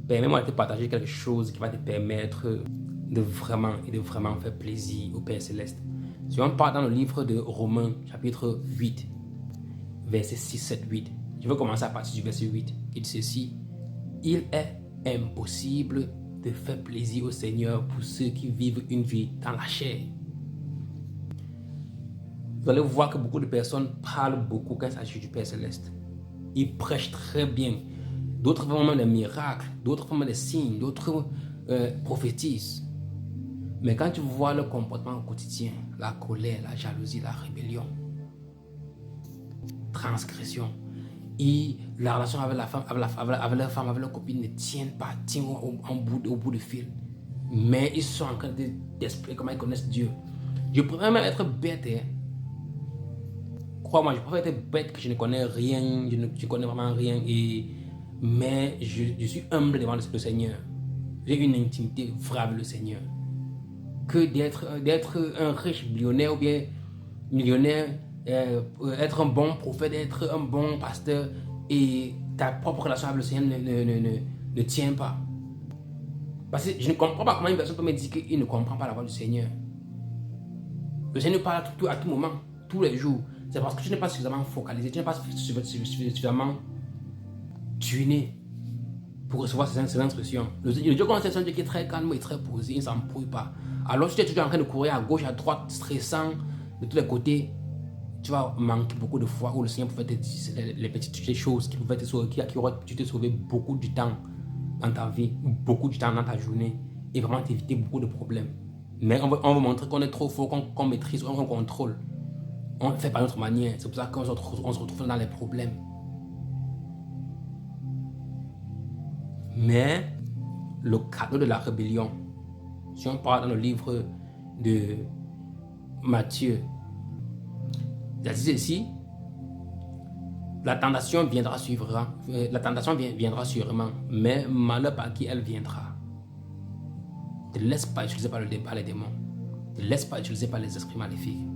permets-moi de te partager quelque chose qui va te permettre de vraiment faire plaisir au Père Céleste. Si on part dans le livre de Romains, chapitre 8, versets 6, 7, 8. Je vais commencer à partir du verset 8. Il dit ceci: il est impossible de faire plaisir au Seigneur pour ceux qui vivent une vie dans la chair. Vous allez voir que beaucoup de personnes parlent beaucoup quand il s'agit du Père Céleste. Ils prêchent très bien. D'autres font même des miracles, d'autres font même des signes, d'autres prophétisent. Mais quand tu vois le comportement au quotidien, la colère, la jalousie, la rébellion, transgression, et la relation avec la femme, avec leur femme, avec leur copine ne tiennent pas, tiennent au bout du fil. Mais ils sont en train d'expliquer comment ils connaissent Dieu. Je pourrais même être bête. Hein. Crois-moi, je préfère être bête que je ne connais rien, je ne connais vraiment rien. Mais je suis humble devant le Seigneur. J'ai une intimité vraie avec le Seigneur. Que d'être un riche millionnaire ou bien millionnaire, être un bon prophète, être un bon pasteur et ta propre relation avec le Seigneur ne tient pas. Parce que je ne comprends pas comment une personne peut me dire qu'il ne comprend pas la voix du Seigneur. Le Seigneur parle à tout moment, tous les jours. C'est parce que tu n'es pas suffisamment focalisé, tu n'es pas suffisamment tuné pour recevoir ces instructions. Le Dieu qu'on sait, c'est un Dieu qui est très calme et très posé, il ne s'embrouille pas. Alors si tu es toujours en train de courir à gauche, à droite, stressant de tous les côtés, tu vas manquer beaucoup de fois où le Seigneur pouvait te dire les petites choses qui pouvaient te sauver, qui auraient pu te sauver beaucoup du temps dans ta vie, beaucoup du temps dans ta journée et vraiment t'éviter beaucoup de problèmes. Mais on veut montrer qu'on est trop fort, qu'on maîtrise, qu'on contrôle. On ne fait pas notre manière. C'est pour ça qu'on se retrouve dans les problèmes. Mais le cadeau de la rébellion, si on parle dans le livre de Matthieu, il dit ceci: la tentation viendra viendra sûrement, mais malheur par qui elle viendra. Ne te laisse pas utiliser par les démons. Ne te laisse pas utiliser par les esprits maléfiques.